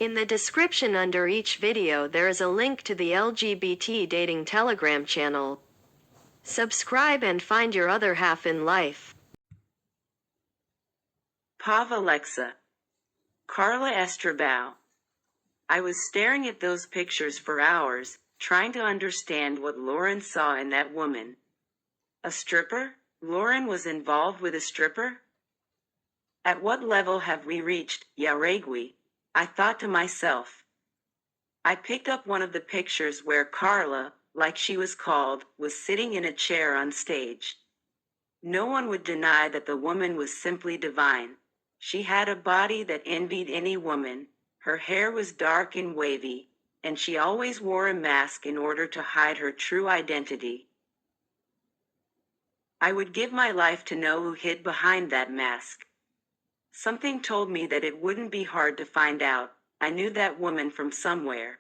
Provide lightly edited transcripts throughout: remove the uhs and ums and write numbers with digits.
In the description under each video there is a link to the LGBT dating Telegram channel. Subscribe and find your other half in life. Pav Alexa. Carla Estrabao. I was staring at those pictures for hours, trying to understand what Lauren saw in that woman. A stripper? Lauren was involved with a stripper? At what level have we reached, Yaregui? I thought to myself. I picked up one of the pictures where Carla, like she was called, was sitting in a chair on stage. No one would deny that the woman was simply divine. She had a body that envied any woman, her hair was dark and wavy, and she always wore a mask in order to hide her true identity. I would give my life to know who hid behind that mask. Something told me that it wouldn't be hard to find out. I knew that woman from somewhere.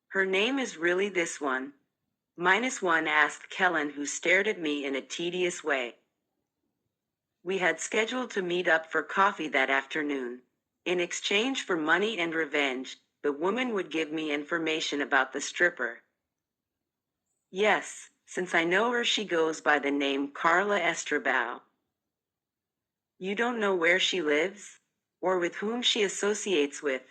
Her name is really this one? -1 asked Kellen, who stared at me in a tedious way. We had scheduled to meet up for coffee that afternoon. In exchange for money and revenge, the woman would give me information about the stripper. Yes, since I know her, she goes by the name Carla Estrabao. You don't know where she lives? Or with whom she associates with?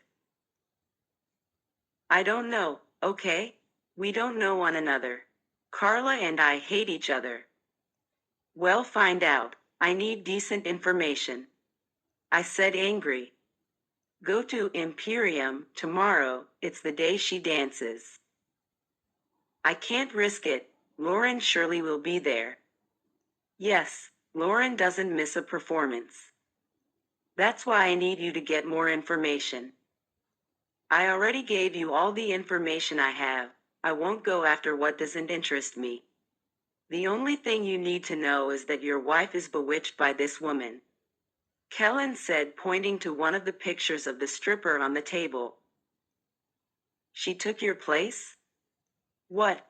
I don't know, okay? We don't know one another. Carla and I hate each other. Well, find out. I need decent information. I said, angry. Go to Imperium tomorrow, it's the day she dances. I can't risk it, Lauren surely will be there. Yes, Lauren doesn't miss a performance. That's why I need you to get more information. I already gave you all the information I have. I won't go after what doesn't interest me. The only thing you need to know is that your wife is bewitched by this woman. Kellen said, pointing to one of the pictures of the stripper on the table. She took your place? What?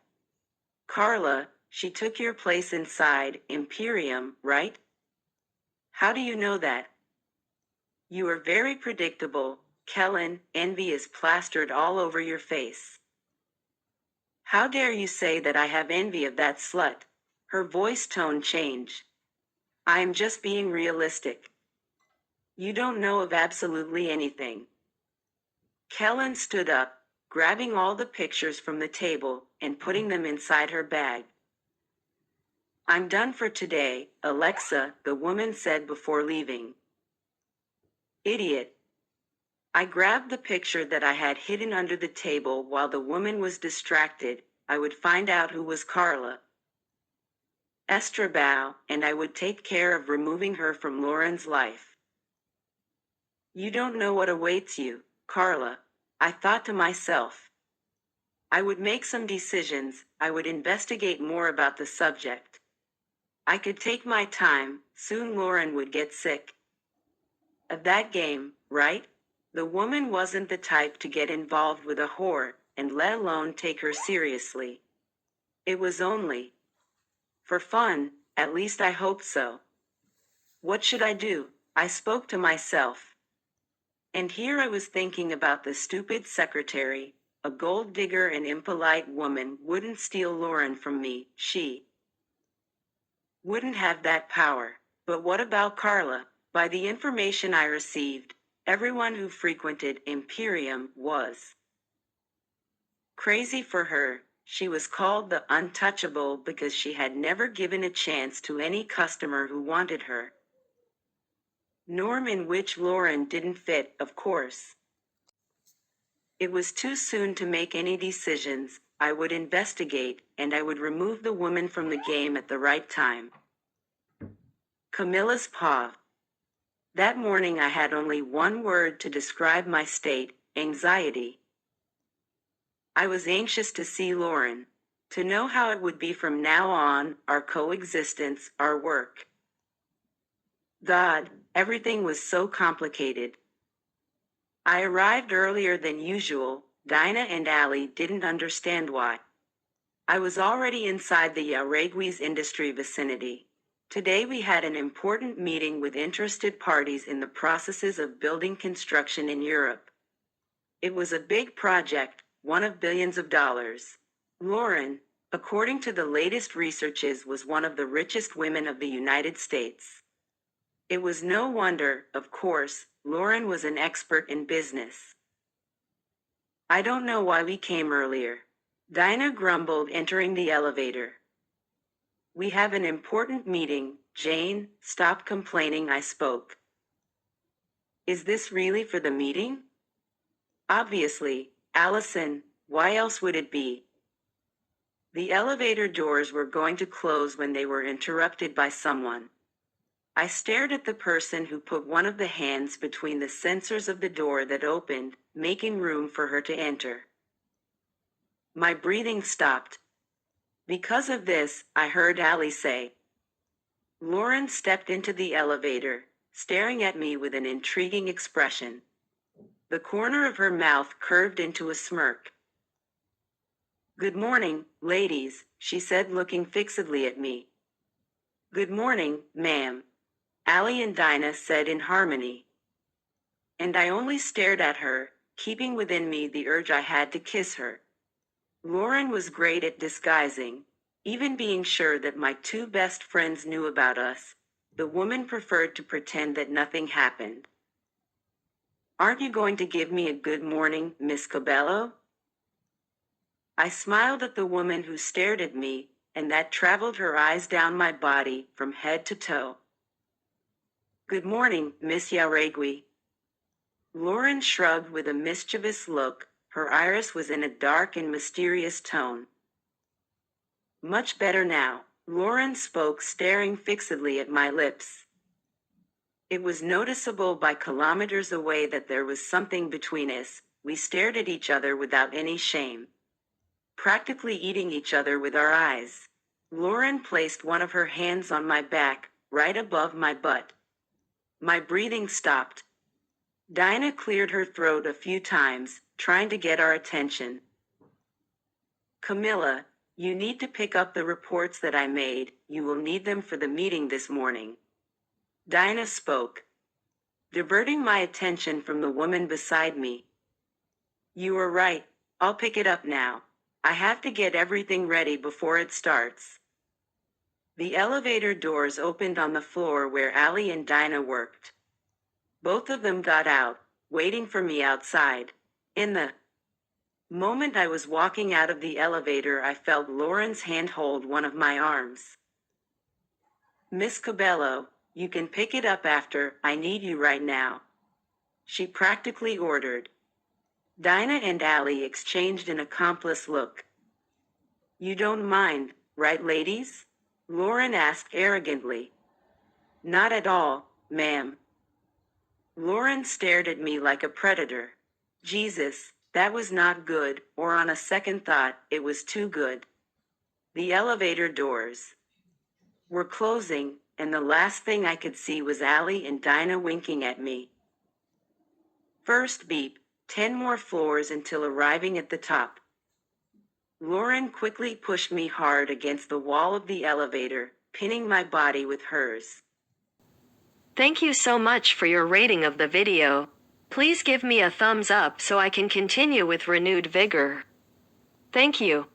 Carla, she took your place inside Imperium, right? How do you know that? You are very predictable, Kellen. Envy is plastered all over your face. How dare you say that I have envy of that slut? Her voice tone changed. I am just being realistic. You don't know of absolutely anything. Kellen stood up, grabbing all the pictures from the table and putting them inside her bag. I'm done for today, Alexa, the woman said before leaving. Idiot. I grabbed the picture that I had hidden under the table while the woman was distracted. I would find out who was Carla Estrabao, and I would take care of removing her from Lauren's life. You don't know what awaits you, Carla, I thought to myself. I would make some decisions, I would investigate more about the subject. I could take my time, soon Lauren would get sick of that game, right? The woman wasn't the type to get involved with a whore, and let alone take her seriously. It was only for fun, at least I hoped so. What should I do? I spoke to myself. And here I was thinking about the stupid secretary, a gold digger and impolite woman wouldn't steal Lauren from me, she wouldn't have that power. But what about Carla? By the information I received, everyone who frequented Imperium was crazy for her. She was called the Untouchable because she had never given a chance to any customer who wanted her. Norm in which Lauren didn't fit, of course. It was too soon to make any decisions. I would investigate, and I would remove the woman from the game at the right time. Camilla's paw. That morning I had only one word to describe my state: anxiety. I was anxious to see Lauren, to know how it would be from now on, our coexistence, our work. God, everything was so complicated. I arrived earlier than usual. Dinah and Allie didn't understand why. I was already inside the Yaregui's industry vicinity. Today we had an important meeting with interested parties in the processes of building construction in Europe. It was a big project, one of billions of dollars. Lauren, according to the latest researches, was one of the richest women of the United States. It was no wonder, of course, Lauren was an expert in business. I don't know why we came earlier. Dinah grumbled, entering the elevator. We have an important meeting, Jane. Stop complaining, I spoke. Is this really for the meeting? Obviously, Allison, why else would it be? The elevator doors were going to close when they were interrupted by someone. I stared at the person who put one of the hands between the sensors of the door that opened, making room for her to enter. My breathing stopped. Because of this, I heard Allie say. Lauren stepped into the elevator, staring at me with an intriguing expression. The corner of her mouth curved into a smirk. Good morning, ladies, she said, looking fixedly at me. Good morning, ma'am, Allie and Dinah said in harmony. And I only stared at her, keeping within me the urge I had to kiss her. Lauren was great at disguising, even being sure that my two best friends knew about us. The woman preferred to pretend that nothing happened. Aren't you going to give me a good morning, Miss Cabello? I smiled at the woman who stared at me, and that traveled her eyes down my body from head to toe. Good morning, Miss Yaregui. Lauren shrugged with a mischievous look. Her iris was in a dark and mysterious tone. Much better now, Lauren spoke, staring fixedly at my lips. It was noticeable by kilometers away that there was something between us. We stared at each other without any shame, practically eating each other with our eyes. Lauren placed one of her hands on my back, right above my butt. My breathing stopped. Dinah cleared her throat a few times, trying to get our attention. Camilla, you need to pick up the reports that I made. You will need them for the meeting this morning. Dinah spoke, diverting my attention from the woman beside me. You are right, I'll pick it up now. I have to get everything ready before it starts. The elevator doors opened on the floor where Allie and Dinah worked. Both of them got out, waiting for me outside. In the moment I was walking out of the elevator, I felt Lauren's hand hold one of my arms. Miss Cabello, you can pick it up after. I need you right now, she practically ordered. Dinah and Allie exchanged an accomplice look. You don't mind, right, ladies? Lauren asked arrogantly. Not at all, ma'am. Lauren stared at me like a predator. Jesus, that was not good, or on a second thought, it was too good. The elevator doors were closing, and the last thing I could see was Allie and Dinah winking at me. First beep, 10 more floors until arriving at the top. Lauren quickly pushed me hard against the wall of the elevator, pinning my body with hers. Thank you so much for your rating of the video. Please give me a thumbs up so I can continue with renewed vigor. Thank you.